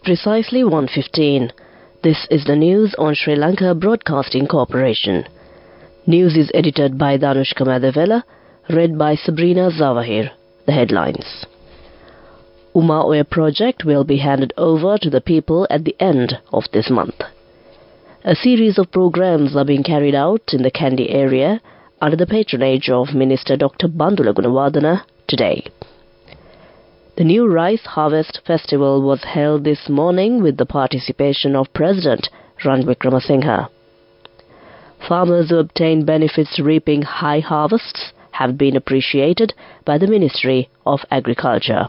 precisely 1:15. This is the news on Sri Lanka Broadcasting Corporation. News is edited by Danushka Madhavela, read by Sabrina Zawahir. The headlines. Uma Oya project will be handed over to the people at the end of this month. A series of programs are being carried out in the Kandy area under the patronage of Minister Dr. Bandula Gunawardena today. The new Rice Harvest Festival was held this morning with the participation of President Ranil Wickremesinghe. Farmers who obtained benefits reaping high harvests have been appreciated by the Ministry of Agriculture.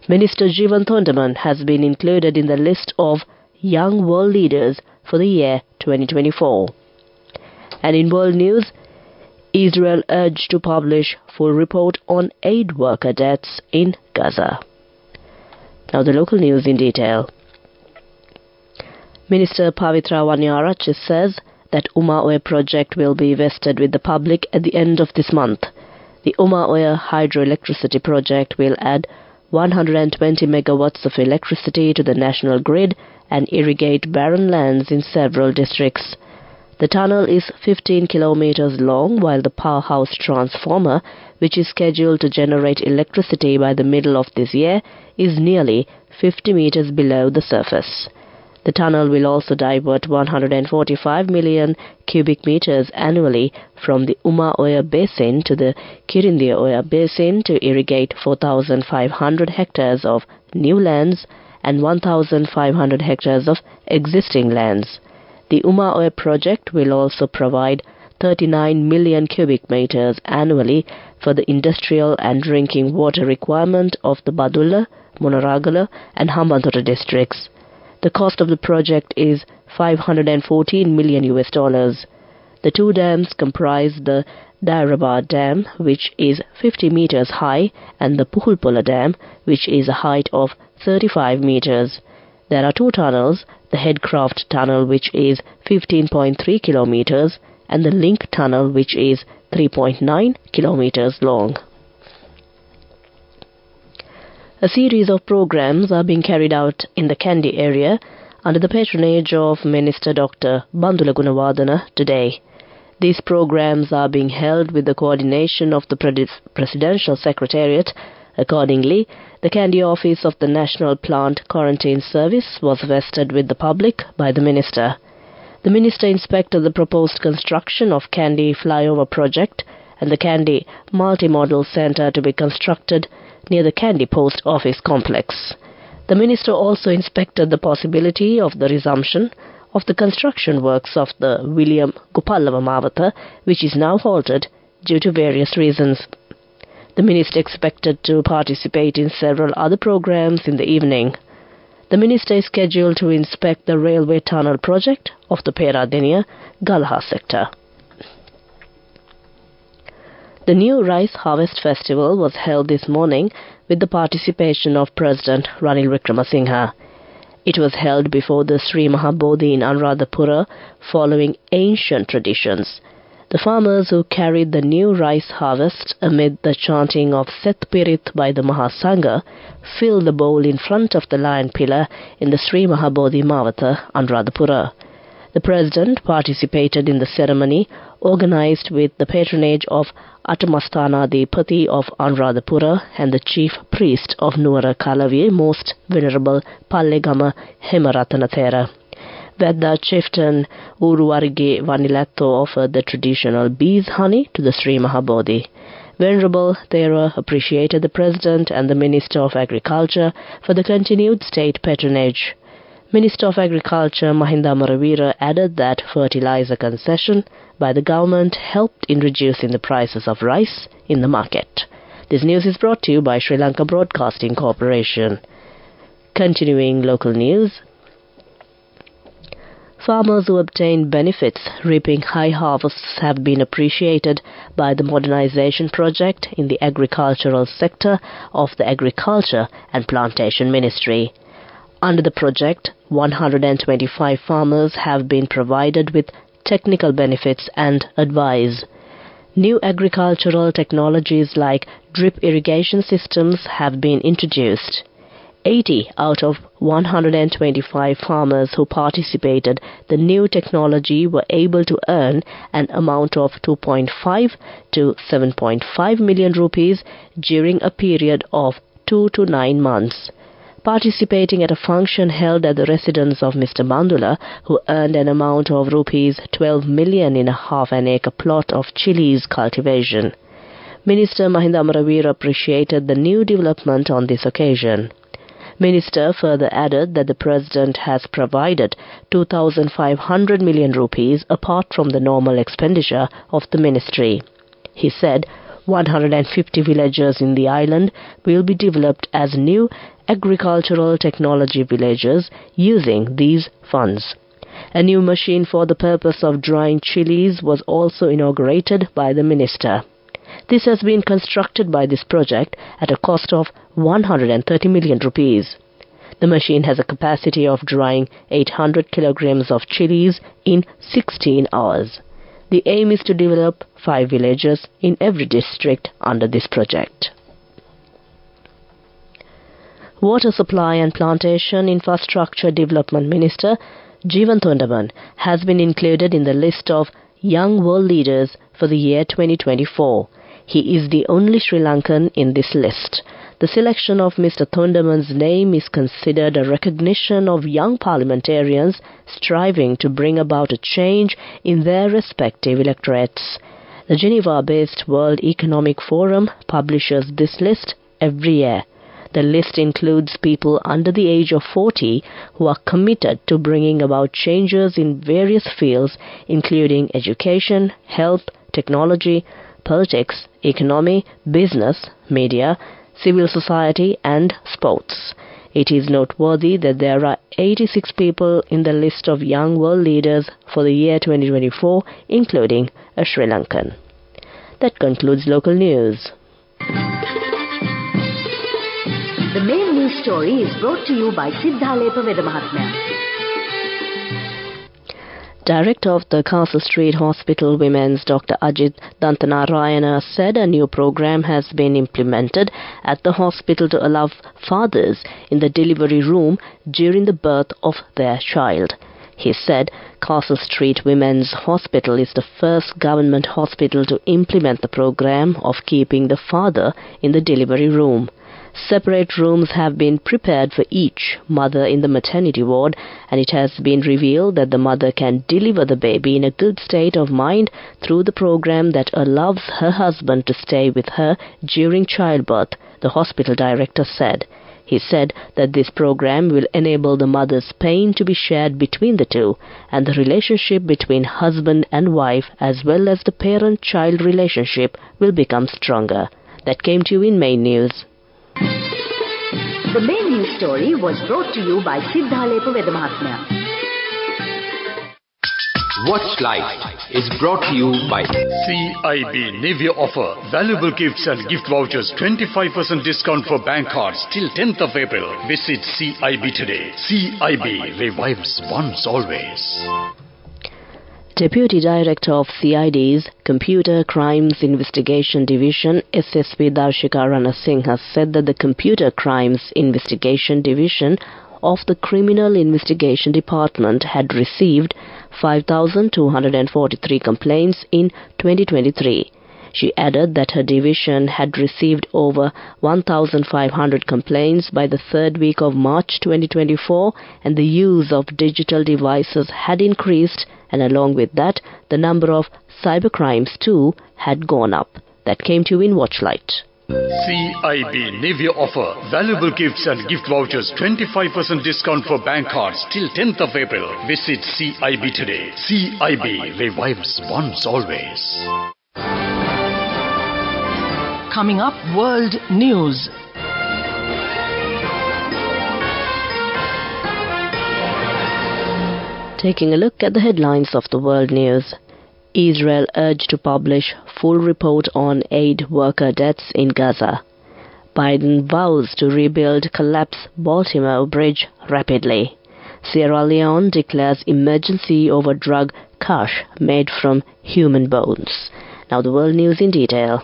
Minister Jeevan Thondaman has been included in the list of Young World Leaders for the year 2024. And in world news, Israel urged to publish full report on aid worker deaths in Gaza. Now the local news in detail. Minister Pavitra Wanyarachchi says that Uma Oya project will be vested with the public at the end of this month. The Uma Oya hydroelectricity project will add 120 megawatts of electricity to the national grid and irrigate barren lands in several districts. The tunnel is 15 kilometers long, while the powerhouse transformer, which is scheduled to generate electricity by the middle of this year, is nearly 50 meters below the surface. The tunnel will also divert 145 million cubic meters annually from the Uma Oya Basin to the Kirindia Oya Basin to irrigate 4,500 hectares of new lands and 1,500 hectares of existing lands. The Uma Oya project will also provide 39 million cubic meters annually for the industrial and drinking water requirement of the Badulla, Munaragala and Hambantota districts. The cost of the project is $514 million. The two dams comprise the Dairabad Dam, which is 50 meters high, and the Puhulpola Dam, which is a height of 35 meters. There are two tunnels, the Headcraft Tunnel, which is 15.3 kilometers, and the Link Tunnel, which is 3.9 kilometers long. A series of programs are being carried out in the Kandy area under the patronage of Minister Dr. Bandula Gunawardena today. These programs are being held with the coordination of the Presidential Secretariat. Accordingly, the Kandy office of the National Plant Quarantine Service was vested with the public by the Minister. The Minister inspected the proposed construction of Kandy Flyover Project and the Kandy Multimodal Centre to be constructed near the Kandy Post Office Complex. The Minister also inspected the possibility of the resumption of the construction works of the William Gopallava Mawatha, which is now halted due to various reasons. The Minister expected to participate in several other programs in the evening. The Minister is scheduled to inspect the railway tunnel project of the Peradeniya Galha sector. The new Rice Harvest Festival was held this morning with the participation of President Ranil Wickremesinghe. It was held before the Sri Mahabodhi in Anuradhapura following ancient traditions. The farmers who carried the new rice harvest amid the chanting of Set Pirit by the Mahasangha filled the bowl in front of the lion pillar in the Sri Mahabodhi Mawatha, Anuradhapura. The President participated in the ceremony organized with the patronage of Atamasthana of Anuradhapura and the Chief Priest of Nuwara Kalaviye, Most Venerable Pallegama Hemarathanathera. Vedda Chieftain Uruwarge Vanilatho offered the traditional bees honey to the Sri Mahabodhi. Venerable Thera appreciated the President and the Minister of Agriculture for the continued state patronage. Minister of Agriculture Mahinda Maravira added that fertilizer concession by the government helped in reducing the prices of rice in the market. This news is brought to you by Sri Lanka Broadcasting Corporation. Continuing local news. Farmers who obtain benefits reaping high harvests have been appreciated by the modernization project in the agricultural sector of the Agriculture and Plantation Ministry. Under the project, 125 farmers have been provided with technical benefits and advice. New agricultural technologies like drip irrigation systems have been introduced. 80 out of 125 farmers who participated, the new technology were able to earn an amount of 2.5 to 7.5 million rupees during a period of 2 to 9 months. Participating at a function held at the residence of Mr. Bandula, who earned an amount of rupees 12 million in a half-an-acre plot of chilies cultivation. Minister Mahinda Amaraveera appreciated the new development on this occasion. Minister further added that the President has provided 2,500 million rupees apart from the normal expenditure of the ministry. He said 150 villages in the island will be developed as new agricultural technology villages using these funds. A new machine for the purpose of drying chilies was also inaugurated by the minister. This has been constructed by this project at a cost of 130 million rupees. The machine has a capacity of drying 800 kilograms of chilies in 16 hours. The aim is to develop 5 villages in every district under this project. Water Supply and Plantation Infrastructure Development Minister Jeevan Thondaman has been included in the list of Young World Leaders for the year 2024. He is the only Sri Lankan in this list. The selection of Mr. Thondaman's name is considered a recognition of young parliamentarians striving to bring about a change in their respective electorates. The Geneva-based World Economic Forum publishes this list every year. The list includes people under the age of 40 who are committed to bringing about changes in various fields, including education, health, technology, politics, economy, business, media, civil society and sports. It is noteworthy that there are 86 people in the list of Young World Leaders for the year 2024, including a Sri Lankan. That concludes local news. The main news story is brought to you by Sinhala Mahatmya. Director of the Castle Street Hospital Women's Dr. Ajit Dantanarayana said a new program has been implemented at the hospital to allow fathers in the delivery room during the birth of their child. He said Castle Street Women's Hospital is the first government hospital to implement the program of keeping the father in the delivery room. Separate rooms have been prepared for each mother in the maternity ward, and it has been revealed that the mother can deliver the baby in a good state of mind through the program that allows her husband to stay with her during childbirth, the hospital director said. He said that this program will enable the mother's pain to be shared between the two, and the relationship between husband and wife as well as the parent-child relationship will become stronger. That came to you in main news. The main news story was brought to you by Sinhala Mahatmya. Watch Life is brought to you by CIB Navy offer valuable gifts and gift vouchers, 25% discount for bank cards till 10th of April. Visit CIB today. CIB revives once always. Deputy Director of CID's Computer Crimes Investigation Division, SSP Darshika Ranasinghe, said that the Computer Crimes Investigation Division of the Criminal Investigation Department had received 5,243 complaints in 2023. She added that her division had received over 1,500 complaints by the third week of March 2024, and the use of digital devices had increased, and along with that, the number of cybercrimes too had gone up. That came to you in Watchlight. CIB Navy offer valuable gifts and gift vouchers, 25% discount for bank cards till 10th of April. Visit CIB today. CIB revives once always. Coming up, World News. Taking a look at the headlines of the world news. Israel urged to publish full report on aid worker deaths in Gaza. Biden vows to rebuild collapsed Baltimore Bridge rapidly. Sierra Leone declares emergency over drug kush made from human bones. Now the world news in detail.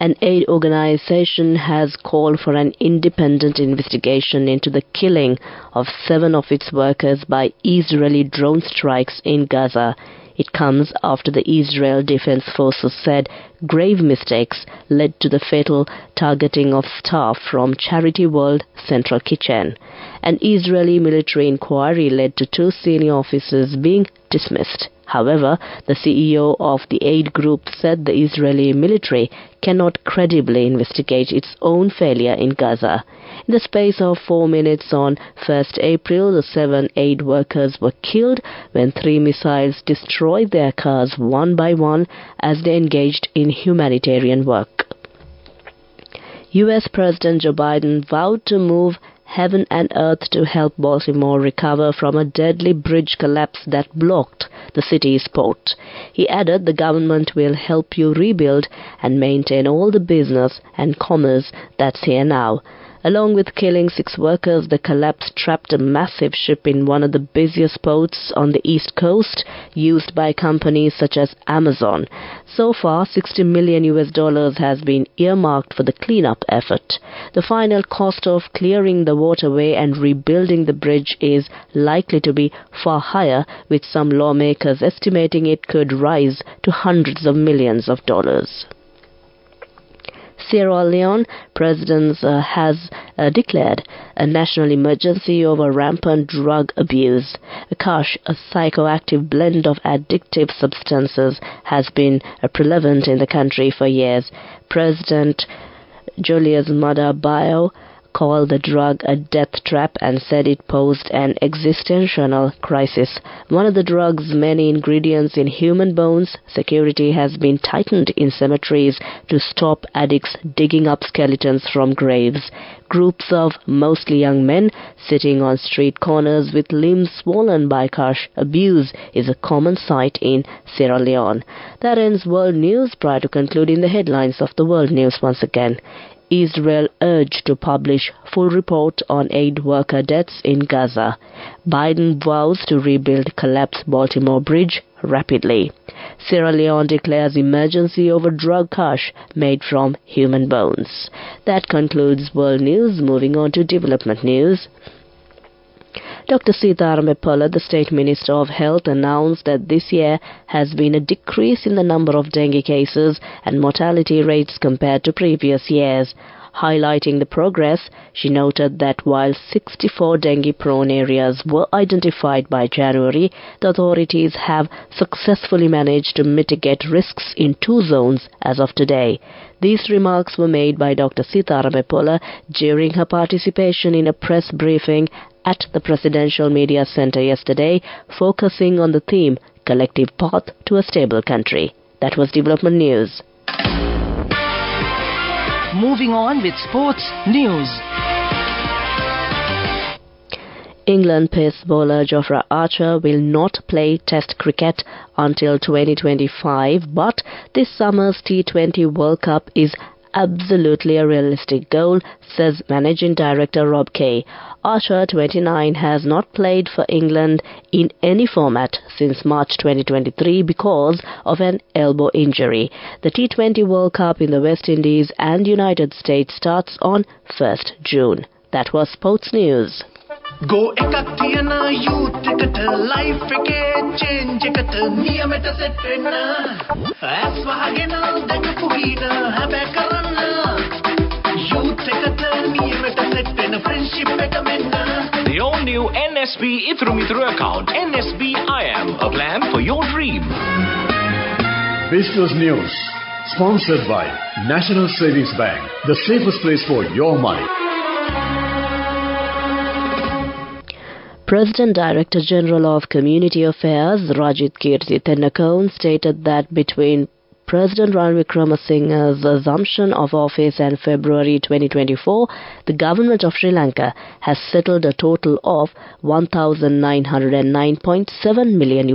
An aid organization has called for an independent investigation into the killing of 7 of its workers by Israeli drone strikes in Gaza. It comes after the Israel Defense Forces said grave mistakes led to the fatal targeting of staff from Charity World Central Kitchen. An Israeli military inquiry led to 2 senior officers being dismissed. However, the CEO of the aid group said the Israeli military cannot credibly investigate its own failure in Gaza. In the space of 4 minutes on 1st April, the 7 aid workers were killed when 3 missiles destroyed their cars one by one as they engaged in humanitarian work. U.S. President Joe Biden vowed to move heaven and earth to help Baltimore recover from a deadly bridge collapse that blocked the city's port. He added the government will help you rebuild and maintain all the business and commerce that's here now. Along with killing 6 workers, the collapse trapped a massive ship in one of the busiest ports on the East Coast, used by companies such as Amazon. So far, $60 million has been earmarked for the cleanup effort. The final cost of clearing the waterway and rebuilding the bridge is likely to be far higher, with some lawmakers estimating it could rise to hundreds of millions of dollars. Sierra Leone President has declared a national emergency over rampant drug abuse. Akash, a psychoactive blend of addictive substances, has been prevalent in the country for years. President Julius Maada Bio called the drug a death trap and said it posed an existential crisis. One of the drug's many ingredients in human bones, security has been tightened in cemeteries to stop addicts digging up skeletons from graves. Groups of mostly young men sitting on street corners with limbs swollen by Akash abuse is a common sight in Sierra Leone. That ends World News. Prior to concluding the headlines of the World News once again. Israel urged to publish full report on aid worker deaths in Gaza. Biden vows to rebuild collapsed Baltimore Bridge rapidly. Sierra Leone declares emergency over drug cache made from human bones. That concludes World News. Moving on to development news. Dr. Sitarameppala, the State Minister of Health, announced that this year has been a decrease in the number of dengue cases and mortality rates compared to previous years. Highlighting the progress, she noted that while 64 dengue-prone areas were identified by January, the authorities have successfully managed to mitigate risks in 2 zones as of today. These remarks were made by Dr. Sitarameppala during her participation in a press briefing at the Presidential Media Center yesterday, focusing on the theme, Collective Path to a Stable Country. That was Development News. Moving on with sports news. England pace bowler Jofra Archer will not play Test cricket until 2025, but this summer's T20 World Cup is absolutely a realistic goal, says Managing Director Rob Kay. Archer, 29, has not played for England in any format since March 2023 because of an elbow injury. The T20 World Cup in the West Indies and United States starts on 1st June. That was Sports News. Go ekakiyana youth eකට life එකේ change එකට නියමෙට set වෙන්න as වහගෙන දැකපු හින හැබැ කරන්න youth එකට නියමෙට set වෙන friendship එක මෙන්න. The all new NSB Ithru Mithru account, NSB IM, a plan for your dream. Business News, sponsored by National Savings Bank, the safest place for your money. President Director General of Community Affairs Rajit Kirti Tennakone stated that between President Ranil Wickremesinghe's assumption of office and February 2024, the government of Sri Lanka has settled a total of $1,909.7 million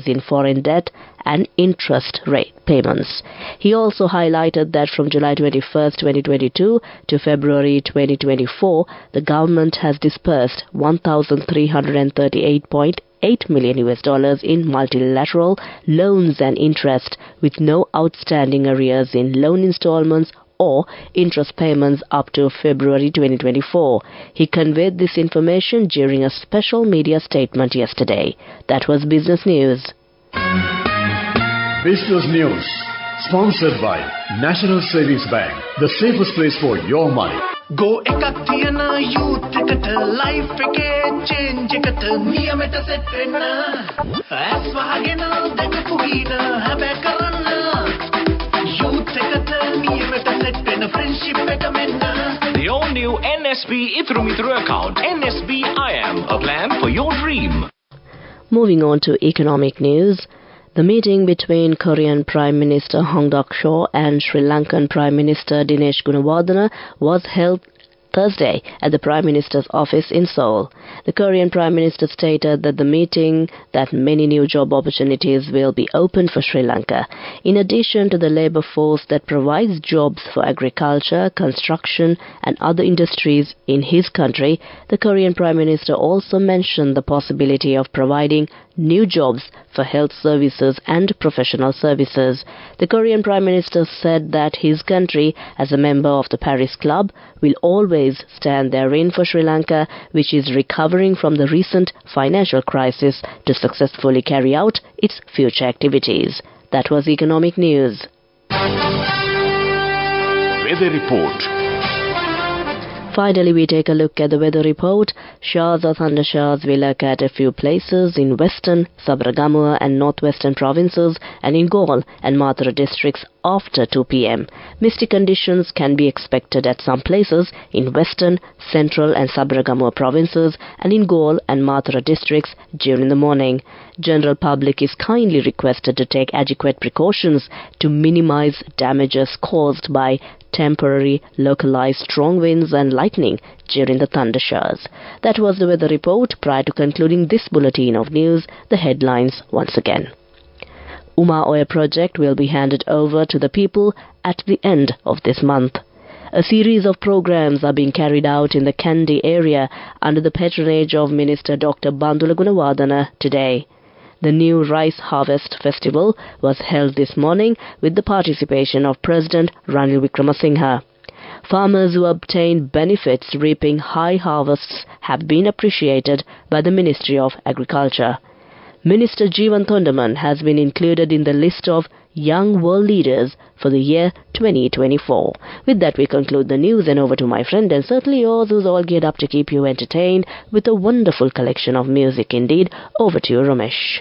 in foreign debt and interest rate payments. He also highlighted that from July 21, 2022 to February 2024, the government has disbursed $1,338.8 million in multilateral loans and interest, with no outstanding arrears in loan installments or interest payments up to February 2024. He conveyed this information during a special media statement yesterday. That was Business News. Business News, sponsored by National Savings Bank, the safest place for your money. Go ekak thiyana youth eකට life එකේ change එකට නියමෙට set වෙන්න ඇස් වහගෙන දැකපු ගීන හැබැයි කරන්න youth එකට නියමෙට set වෙන friendship එක මෙන්න. The all-new NSB Ithru account, NSB IM, a plan for your dream. Moving on to economic news. The meeting between Korean Prime Minister Hong Duk-seo and Sri Lankan Prime Minister Dinesh Gunawardena was held Thursday at the Prime Minister's office in Seoul. The Korean Prime Minister stated that the meeting that many new job opportunities will be opened for Sri Lanka. In addition to the labour force that provides jobs for agriculture, construction and other industries in his country, the Korean Prime Minister also mentioned the possibility of providing new jobs for health services and professional services. The Korean Prime Minister said that his country, as a member of the Paris Club, will always stand therein for Sri Lanka, which is recovering from the recent financial crisis, to successfully carry out its future activities. That was economic news. Weather report. Finally, we take a look at the weather report. Showers or thunder showers will occur at a few places in western, Sabragamua and northwestern provinces and in Galle and Mathura districts after 2 p.m. Misty conditions can be expected at some places in western, central and Sabragamua provinces and in Galle and Mathura districts during the morning. General public is kindly requested to take adequate precautions to minimize damages caused by temporary, localized strong winds and lightning during the thunder showers. That was the weather report. Prior to concluding this bulletin of news, the headlines once again. Uma Oya project will be handed over to the people at the end of this month. A series of programs are being carried out in the Kandy area under the patronage of Minister Dr. Bandula Gunawardena today. The new Rice Harvest Festival was held this morning with the participation of President Ranil Wickremesinghe. Farmers who obtain benefits reaping high harvests have been appreciated by the Ministry of Agriculture. Minister Jeevan Thondaman has been included in the list of Young World Leaders for the year 2024. With that, we conclude the news, and over to my friend and certainly yours, who's all geared up to keep you entertained with a wonderful collection of music indeed. Over to you, Ramesh.